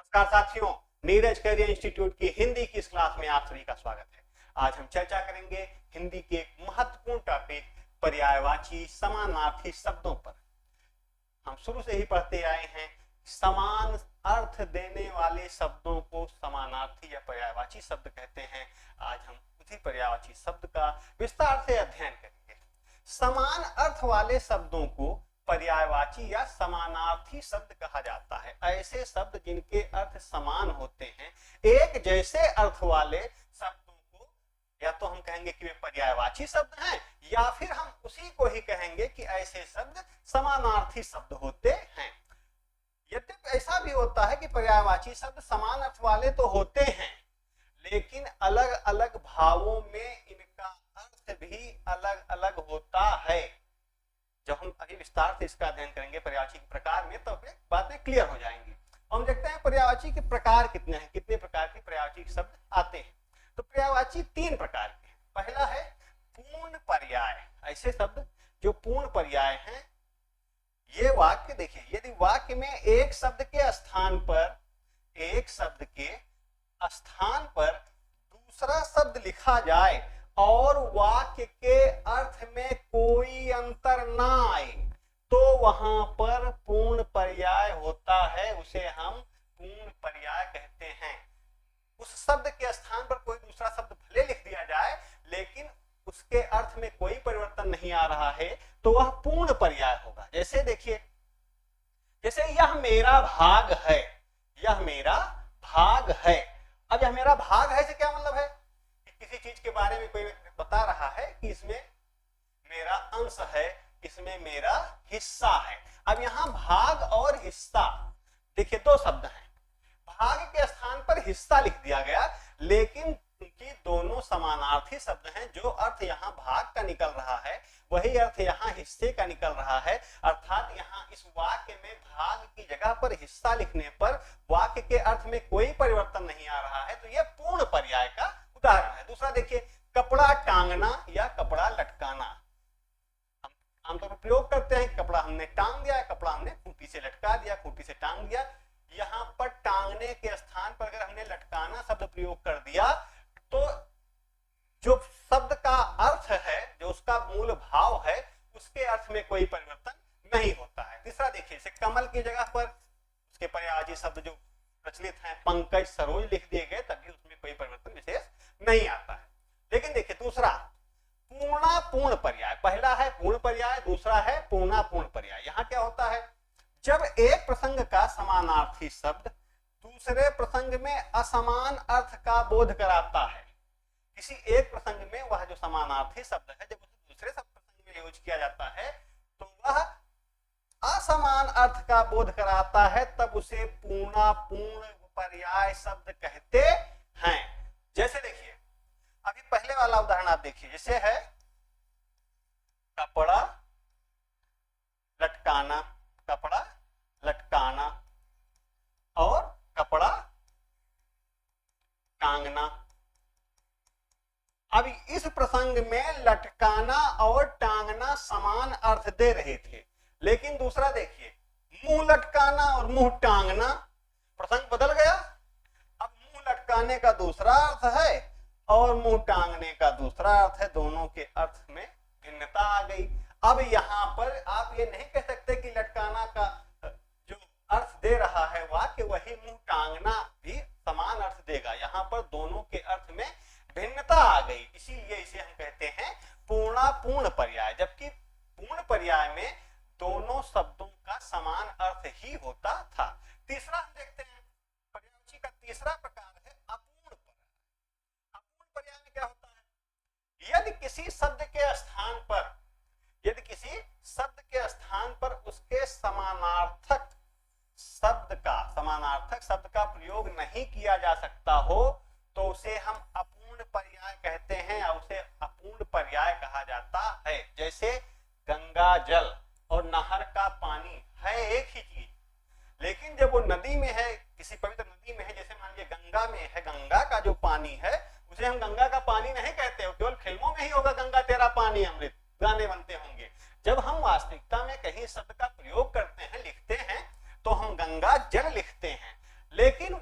नमस्कार साथियों, Neeraj career institute की हिंदी की इस क्लास में आप सभी का स्वागत है। आज हम चर्चा करेंगे हिंदी के एक महत्वपूर्ण टॉपिक पर्यायवाची समानार्थी शब्दों पर। हम शुरू से ही पढ़ते आए हैं, समान अर्थ देने वाले शब्दों को समानार्थी या पर्यायवाची शब्द कहते हैं। आज हम उसी पर्यायवाची शब्द का विस्तार से अध्ययन करेंगे। समान अर्थ वाले शब्दों को पर्यायवाची या समानार्थी शब्द कहा जाता है। ऐसे शब्द जिनके अर्थ समान होते हैं, एक जैसे अर्थ वाले शब्दों को या तो हम कहेंगे कि वे पर्यायवाची शब्द हैं, या फिर हम उसी को ही कहेंगे कि ऐसे शब्द समानार्थी शब्द होते हैं। यद्यपि ऐसा भी होता है कि पर्यायवाची शब्द समान अर्थ वाले तो होते हैं, लेकिन अलग अलग भावों में इनका अर्थ भी अलग अलग होता है। जब हम अभी विस्तार से इसका अध्ययन करेंगे पर्यायवाची के प्रकार में, तो बातें क्लियर हो जाएंगी। हम देखते हैं पर्यायवाची के प्रकार कितने हैं, कितने प्रकार के पर्यायवाची शब्द आते हैं। तो पर्यायवाची तीन प्रकार के हैं। पहला है पूर्ण पर्याय। ऐसे शब्द जो पूर्ण पर्याय हैं, ये वाक्य देखिए, यदि वाक्य में एक शब्द के स्थान पर दूसरा शब्द लिखा जाए और वाक्य के अर्थ में कोई अंतर ना आए, तो वहां पर पूर्ण पर्याय होता है। उसे हम पूर्ण पर्याय कहते हैं। उस शब्द के स्थान पर कोई दूसरा शब्द भले लिख दिया जाए, लेकिन उसके अर्थ में कोई परिवर्तन नहीं आ रहा है, तो वह पूर्ण पर्याय होगा। जैसे देखिए, जैसे यह मेरा भाग है, यह मेरा भाग है। अब यह मेरा भाग है से क्या मतलब है? किसी चीज के बारे में कोई बता रहा है कि इसमें मेरा अंश है, इसमें मेरा हिस्सा है। अब यहां भाग और हिस्सा, देखिए दो शब्द हैं। भाग के स्थान पर हिस्सा लिख दिया गया, लेकिन क्योंकि दोनों समानार्थी शब्द हैं, जो अर्थ यहां भाग का निकल रहा है वही अर्थ यहां हिस्से का निकल रहा है। अर्थात यहां इस वाक्य में भाग की जगह पर हिस्सा लिखने पर वाक्य के अर्थ में कोई परिवर्तन नहीं आ रहा है, तो यह पूर्ण पर्याय का उदाहरण है। दूसरा देखिए, कपड़ा टांगना या कपड़ा लटकाना। हम आमतौर पर प्रयोग करते हैं, कपड़ा हमने टांग दिया, कपड़ा हमने खूंटी से लटका दिया, खूंटी से टांग दिया। यहां पर टांगने के स्थान पर अगर हमने लटकाना शब्द प्रयोग कर दिया, तो जो शब्द का अर्थ है, जो उसका मूल भाव है, उसके अर्थ में कोई परिवर्तन नहीं होता है। तीसरा देखिए, जैसे कमल की जगह पर उसके पर्यायवाची शब्द जो प्रचलित हैं, पंकज, सरोज लिख दिए गए, तभी उसमें कोई परिवर्तन विशेष नहीं आता है। लेकिन देखिए दूसरा पूर्णा पूर्ण पर्याय। पहला है पूर्ण पर्याय, दूसरा है पूर्णा पूर्ण पर्याय। यहां क्या होता है, जब एक प्रसंग का समानार्थी शब्द दूसरे प्रसंग में असमान अर्थ का बोध कराता है। किसी एक प्रसंग में वह जो समानार्थी शब्द है, जब उसे दूसरे प्रसंग में यूज किया जाता है तो वह असमान अर्थ का बोध कराता है, तब उसे पूर्णा पूर्ण पर्याय शब्द कहते हैं। जैसे देखिए, अभी पहले वाला उदाहरण आप देखिए, जैसे है कपड़ा लटकाना, कपड़ा लटकाना और कपड़ा टांगना। अब इस प्रसंग में लटकाना और टांगना समान अर्थ दे रहे थे, लेकिन दूसरा देखिए, मुंह लटकाना और मुंह टांगना, प्रसंग बदल गया। अब मुंह लटकाने का दूसरा अर्थ है और मुंह टांगने का दूसरा अर्थ है, दोनों के अर्थ में भिन्नता आ गई। अब यहां पर आप ये नहीं कह सकते कि लटकाना का जो अर्थ दे रहा है वाक्य, वही मुंह टांगना भी समान अर्थ देगा। यहां पर दोनों के अर्थ में भिन्नता आ गई, इसीलिए इसे हम कहते हैं पूर्णा पूर्ण पर्याय। जबकि पूर्ण पर्याय में दोनों शब्दों का समान अर्थ ही होता था। तीसरा हम देखते हैं, पर्यायवाची का तीसरा प्रकार है अपूर्ण पर्याय। अपूर्ण पर्याय में क्या होता है, यदि किसी शब्द के स्थान पर उसके समानार्थक शब्द का प्रयोग नहीं किया जा सकता हो, तो उसे हम अपूर्ण पर्याय कहते हैं या उसे अपूर्ण पर्याय कहा जाता है। जैसे गंगा जल और नहर का पानी है एक ही चीज, लेकिन जब वो नदी में है, किसी पवित्र नदी में है, जैसे मान लीजिए गंगा में है, गंगा का जो पानी है उसे हम गंगा का पानी नहीं कहते हो, केवल फिल्मों में ही होगा गंगा तेरा पानी अमृत, गाने बनते होंगे। जब हम वास्तविकता में कहीं शब्द का प्रयोग करते हैं, लिखते हैं, तो हम गंगा जल लिखते हैं, लेकिन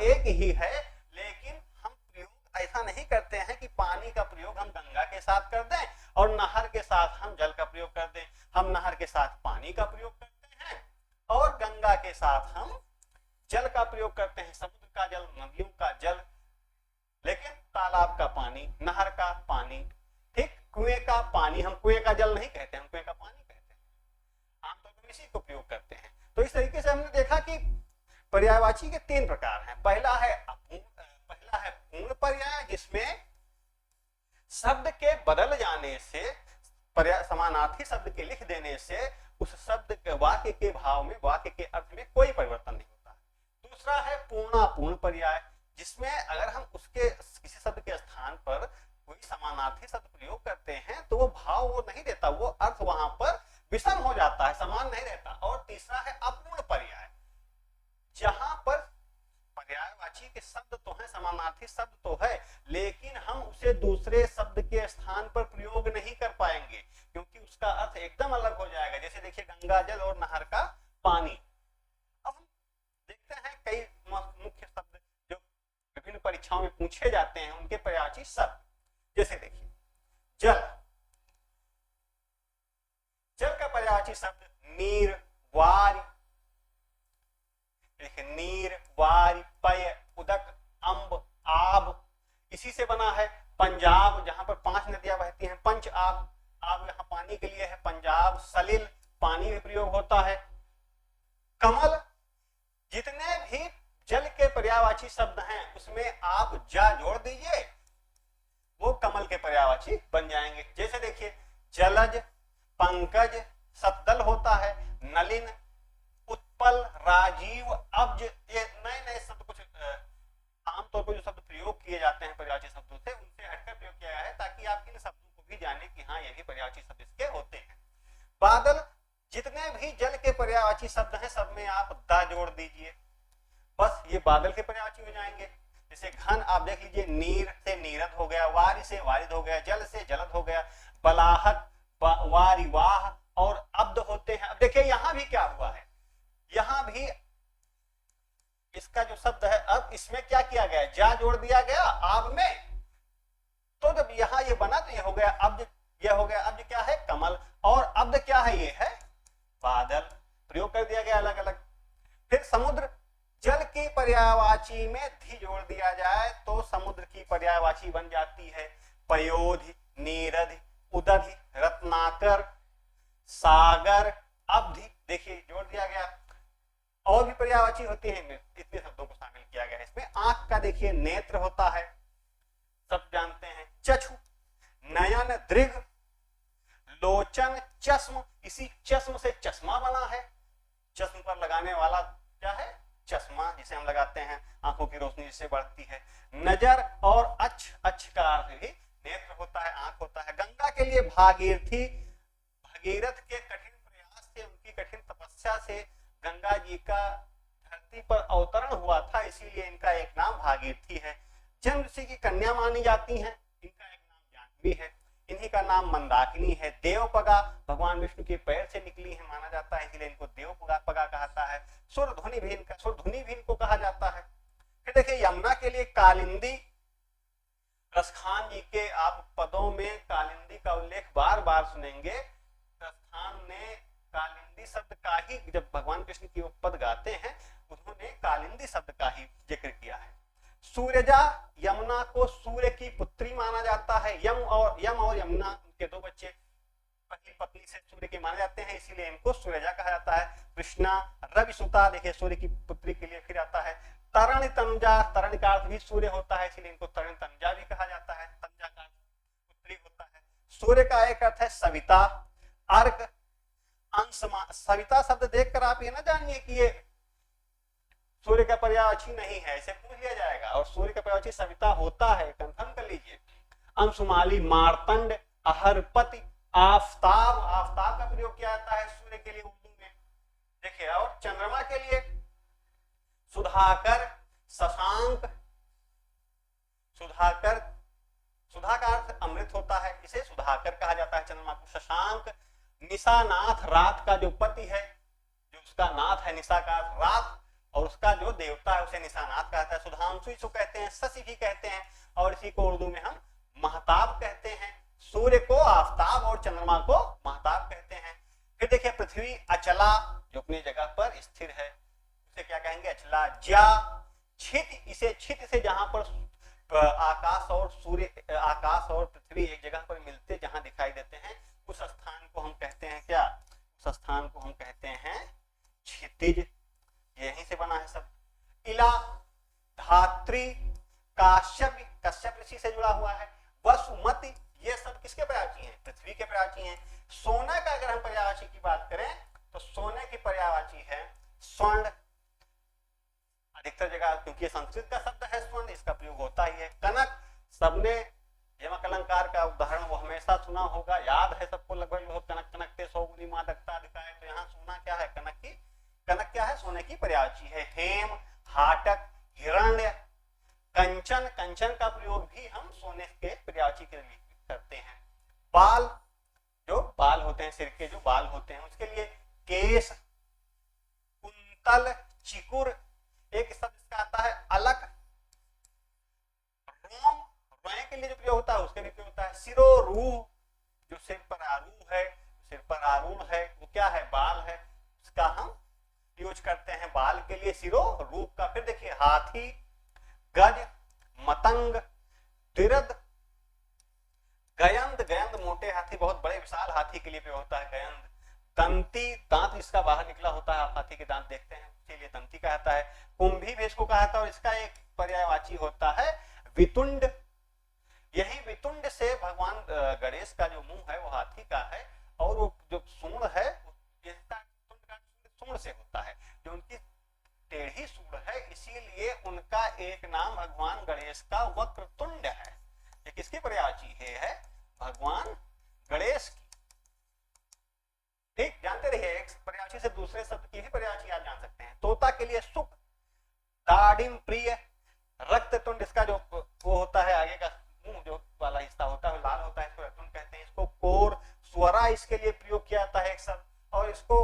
एक ही है, लेकिन हम प्रयोग ऐसा नहीं करते हैं कि पानी का प्रयोग हम गंगा के साथ कर दें और नहर के साथ हम जल का प्रयोग कर दें। हम नहर के साथ पानी का प्रयोग करते हैं और गंगा के साथ हम जल का प्रयोग करते हैं, समुद्र का जल, नदियों का जल, लेकिन तालाब का पानी, नहर का पानी, ठीक, कुएं का पानी, हम कुएं का जल नहीं कहते, हम कुएं का पानी कहते हैं, आमतौर पर इसी को प्रयोग करते हैं। तो इस तरीके से हमने देखा कि पर्यायवाची के 3 प्रकार हैं। पहला है पूर्ण पर्याय, जिसमें शब्द के बदल जाने से, समानार्थी शब्द के लिख देने से उस शब्द के वाक्य के भाव में, वाक्य के अर्थ में कोई परिवर्तन नहीं होता। दूसरा है पूर्णापूर्ण पर्याय, जिसमें अगर हम उसके किसी शब्द के स्थान पर कोई समानार्थी शब्द प्रयोग करते हैं तो वो भाव वो नहीं देता, वो अर्थ वहां पर विषम हो जाता है, समान नहीं रहता। और तीसरा है अपूर्ण पर्याय, जहां पर पर्यायवाची के शब्द तो है, समानार्थी शब्द तो है, लेकिन हम उसे दूसरे शब्द के स्थान पर प्रयोग नहीं कर पाएंगे क्योंकि उसका अर्थ एकदम अलग हो जाएगा। जैसे देखिए गंगा जल और नहर का पानी। अब हम देखते हैं कई मुख्य शब्द जो विभिन्न परीक्षाओं में पूछे जाते हैं, उनके पर्यायवाची शब्द। जैसे देखिए जल, जल का पर्यायवाची शब्द नीर, वारी, नीर, वारी, पय, उदक, अम्ब, आब, इसी से बना है पंजाब, जहां पर 5 नदियां बहती हैं, पंच आब, आब यहाँ पानी के लिए है, पंजाब, सलिल, पानी में प्रयोग होता है, कमल। जितने भी जल के पर्यायवाची शब्द हैं उसमें आप जा जोड़ दीजिए, वो कमल के पर्यायवाची बन जाएंगे। जैसे देखिए जलज, पंकज, सतदल होता है, नलिन, उत्पल, राजीव, अब्ज, ये नए नए शब्द कुछ आमतौर पर जो शब्द प्रयोग किए जाते हैं पर्यायवाची शब्दों से, उनसे हटकर प्रयोग किया गया है ताकि आप इन शब्दों को भी जाने कि हाँ ये भी पर्यायवाची शब्द इसके होते हैं। बादल, जितने भी जल के पर्यायवाची शब्द हैं सब में आप दा जोड़ दीजिए, बस ये बादल के पर्यायवाची हो जाएंगे। जैसे घन, आप देख लीजिए नीर से नीरद हो गया, वारी से वारिद हो गया, जल से जलद हो गया, बलाहट, वारी, वाह और अब्द होते हैं। अब देखिए यहां भी क्या हुआ है, यहां भी इसका जो शब्द है, अब इसमें क्या किया गया, जा जोड़ दिया गया आब में, तो जब यहां ये बना तो ये हो गया अब्द, ये हो गया अब्द, क्या है कमल, और अब्द क्या है, ये है बादल, प्रयोग कर दिया गया अलग अलग। फिर समुद्र, जल की पर्यायवाची में धी जोड़ दिया जाए तो समुद्र की पर्यायवाची बन जाती है पयोधि, नीरधि, उदधि, रत्नाकर, सागर, अब्धि, देखिए जोड़ दिया गया। और भी पर्यायवाची होती है, इतने शब्दों को शामिल किया गया है इसमें। आंख का देखिए नेत्र होता है, सब जानते हैं, चक्षु, नयन, दृग, लोचन, चश्म, इसी चश्म से चश्मा बना है, चश्म पर लगाने वाला क्या है, चश्मा, जिसे हम लगाते हैं आंखों की रोशनी जिससे बढ़ती है। नजर और अच्छ, अच्छ का अर्थ भी नेत्र होता है, आंख होता है। गंगा के लिए भागीरथी, भगीरथ के कठिन प्रयास से, उनकी कठिन तपस्या से गंगा जी का धरती पर अवतरण हुआ था, इसीलिए इनका एक नाम भागीरथी है। जन्म ऋषि की कन्या मानी जाती हैं, इनका एक नाम जाह्नवी है, इन्हीं का नाम मंदाकिनी है। देवपगा, भगवान विष्णु के पैर से निकली है माना जाता है, इसलिए इनको देवपगा पगा कहता है। सुरध्वनि भी इनका, सुरध्वनि भी इनको कहा जाता है। फिर देखिए यमुना के लिए कालिंदी, रसखान जी के आप पदों में कालिंदी का उल्लेख बार बार सुनेंगे। रसखान ने कालिंदी शब्द का ही, जब भगवान कृष्ण की वो पद गाते हैं उन्होंने कालिंदी शब्द का ही जिक्र किया है। सूर्यजा, यमुना को सूर्य की पुत्री माना जाता है। यम और यमुना उनके 2 बच्चे, पहली पत्नी से सूर्य के माने जाते हैं, इसीलिए इनको सूर्यजा कहा जाता है। कृष्णा, रवि सुता, देखिए सूर्य की पुत्री के लिए फिर आता है। तरण तनुजा, तरण का अर्थ भी सूर्य होता है, इसलिए इनको तरण तनुजा भी कहा जाता है, तनुजा का पुत्री होता है। सूर्य का एक अर्थ है सविता, अर्क, अंश, सविता शब्द देखकर आप ये ना जानिए कि ये सूर्य का पर्यायवाची नहीं है, इसे पूछ लिया जाएगा, और सूर्य का पर्यायवाची सविता होता है, कंफर्म कर लीजिए। अंशुमाली, मार्तंड, अहरपति, आफताब, आफताब का प्रयोग किया जाता है सूर्य के लिए उर्दू में, देखिए। और चंद्रमा के लिए सुधाकर, शशांक, सुधाकर, सुधा का अर्थ अमृत होता है, इसे सुधाकर कहा जाता है चंद्रमा को। शशांक, निशानाथ, रात का जो पति है, जो उसका नाथ है, निशा का अर्थ रात, और उसका जो देवता है उसे निशानाथ कहता है। हिमांशु जिसको कहते हैं, शशि भी कहते हैं, और इसी को उर्दू में हम महताब कहते हैं। सूर्य को आफताब और चंद्रमा को महताब कहते हैं। फिर देखिए पृथ्वी अचला जो अपनी जगह पर स्थिर है, उसे क्या कहेंगे? अचला। ज्या छित, इसे छित से जहां पर आकाश और सूर्य, आकाश और पृथ्वी एक जगह पर मिलते जहां दिखाई देते हैं, उस स्थान को हम कहते हैं क्या? उस स्थान को हम कहते हैं क्षितिज। यहीं से बना है सब। इला, धात्री, काश्यप, कश्यप ऋषि से जुड़ा हुआ है। वसुमति, ये सब किसके पर्यायवाची हैं? पृथ्वी के पर्यायवाची हैं। सोना का अगर हम पर्यायवाची की बात करें तो सोने की पर्यायवाची है स्वर्ण। अधिकतर जगह क्योंकि संस्कृत का शब्द है स्वर्ण, इसका प्रयोग होता ही है। कनक, सबने यमक अलंकार का उदाहरण वो हमेशा सुना होगा, याद है सबको लगभग लोग। कनक कनकते सौ गुनी मादकता दिखाए, तो यहाँ सोना क्या है? कनक की, कनक क्या है? सोने की पर्यायवाची है। हेम, हाटक, हिरण्य, कंचन, कंचन का प्रयोग भी हम सोने के पर्यायवाची के लिए करते हैं। बाल, जो बाल होते हैं, सिर के जो बाल होते हैं उसके लिए। केश, कुंतल, चिकुर, एक शब्द इसका आता है अलक। रोम, रोए के लिए जो प्रयोग होता है उसके लिए प्रयोग होता है। सिरोरूह, जो सिर पर आरूढ़ है, सिर पर आरूढ़ है, वो क्या है? बाल है, उसका हम यूज करते हैं बाल के लिए, सिरोरूह का। फिर देखिए हाथी, गज, मतंग, तिरद, गयंद, गयंद मोटे हाथी, बहुत बड़े विशाल हाथी के लिए प्रयोग होता है गयंद। दंती, दांत इसका बाहर निकला होता है, आप हाथी के दांत देखते हैं, उसके लिए दंती कहता है। कुंभी भी इसको कहा था, और इसका एक पर्यायवाची होता है वितुंड। यही वितुंड से भगवान गणेश का जो मुंह है वो हाथी का है, और वो जो सूंड है सूंड से होता है, जो उनकी टेढ़ी सूंड है, इसीलिए उनका एक नाम भगवान गणेश का वक्रतुंड है। ये किसकी पर्यायवाची है? भगवान गणेश की। ठीक, जानते रहिए, एक पर्यायवाची से दूसरे शब्द की भी पर्यायवाची आप जान सकते हैं। तोता के लिए सुख, दाडिम प्रिय, रक्ततुंड, इसका जो वो होता है आगे का मुंह जो वाला हिस्सा होता है लाल होता है, इसको रक्ततुंड कहते हैं। इसको कोर, स्वरा इसके लिए प्रयोग किया जाता है एक शब्द, और इसको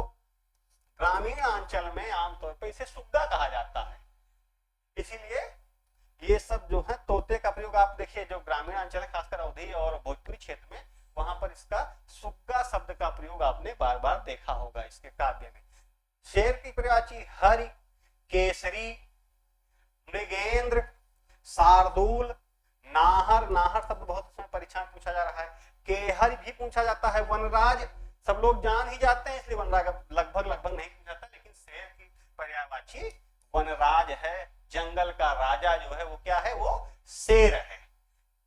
ग्रामीण अंचल में आमतौर पर इसे सुग्गा कहा जाता है। इसीलिए ये सब जो है तोते का प्रयोग आप देखिए, जो ग्रामीण अंचल है खासकर अवधी और भोजपुरी क्षेत्र में, वहां पर इसका सुग्गा शब्द का प्रयोग आपने बार बार देखा होगा इसके काव्य में। शेर की पर्यायवाची हरि, केसरी, मृगेंद्र, शार्दूल, नाहर, नाहर शब्द बहुत समय परीक्षा में पूछा जा रहा है। केहर भी पूछा जाता है। वनराज सब लोग जान ही जाते हैं, इसलिए वनराज लगभग लगभग नहीं पूछा जाता, लेकिन शेर की पर्यायवाची वनराज है। जंगल का राजा जो है वो क्या है? वो शेर है।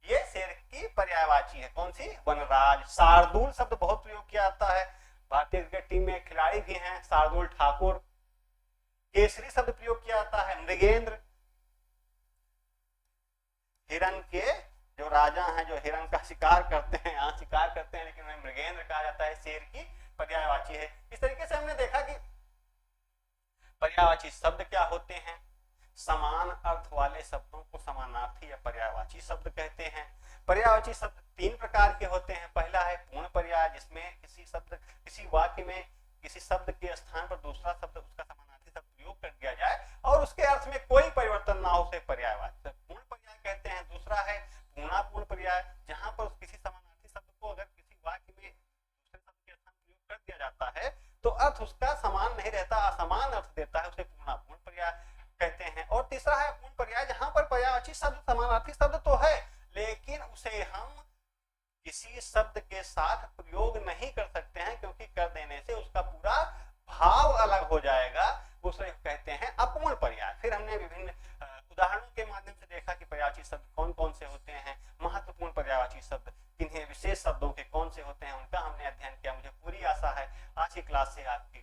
ये शेर की पर्यायवाची है, कौन सी? वनराज। शार्दूल शब्द बहुत प्रयोग किया जाता है, भारतीय क्रिकेट टीम में खिलाड़ी भी हैं शार्दुल ठाकुर। केसरी शब्द प्रयोग किया जाता है। मृगेंद्र, हिरण के जो राजा हैं, जो हिरण का शिकार करते हैं, यहाँ शिकार करते हैं, लेकिन उन्हें मृगेंद्र कहा जाता है, शेर की पर्यायवाची है। इस तरीके से हमने देखा कि पर्यायवाची शब्द क्या होते हैं। समान अर्थ वाले शब्दों को समानार्थी या पर्यायवाची शब्द कहते हैं। पर्यायवाची शब्द तीन प्रकार के होते हैं। पहला है पूर्ण पर्याय, जिसमें किसी वाक्य में किसी शब्द के स्थान पर दूसरा शब्द उसका समानार्थी शब्द प्रयोग कर दिया जाए और उसके अर्थ में कोई परिवर्तन ना हो, उसे पर्यायवाची पूर्ण पर्याय कहते हैं। दूसरा है पूर्णापूर्ण पर्याय, जहां पर कहते हैं। और तीसरा है अपूर्ण पर्याय, जहां पर पर्यायवाची शब्द समानार्थी शब्द तो है, लेकिन उसे हम किसी शब्द के साथ प्रयोग नहीं कर सकते हैं, क्योंकि कर देने से उसका पूरा भाव अलग हो जाएगा, उसे कहते हैं अपूर्ण पर्याय। फिर हमने विभिन्न उदाहरणों के माध्यम से देखा कि पर्यायवाची शब्द कौन कौन से होते हैं, महत्वपूर्ण पर्यायवाची शब्द किन्हीं विशेष शब्दों के कौन से होते हैं, उनका हमने अध्ययन किया। मुझे पूरी आशा है आज की क्लास से आपकी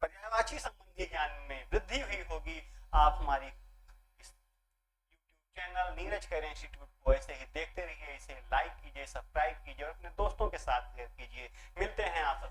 पर्यायवाची संबंधी ज्ञान में वृद्धि हुई होगी। आप हमारी YouTube channel Neeraj Khaire institute को ऐसे ही देखते रहिए, इसे लाइक कीजिए, सब्सक्राइब कीजिए और अपने दोस्तों के साथ शेयर कीजिए। मिलते हैं आप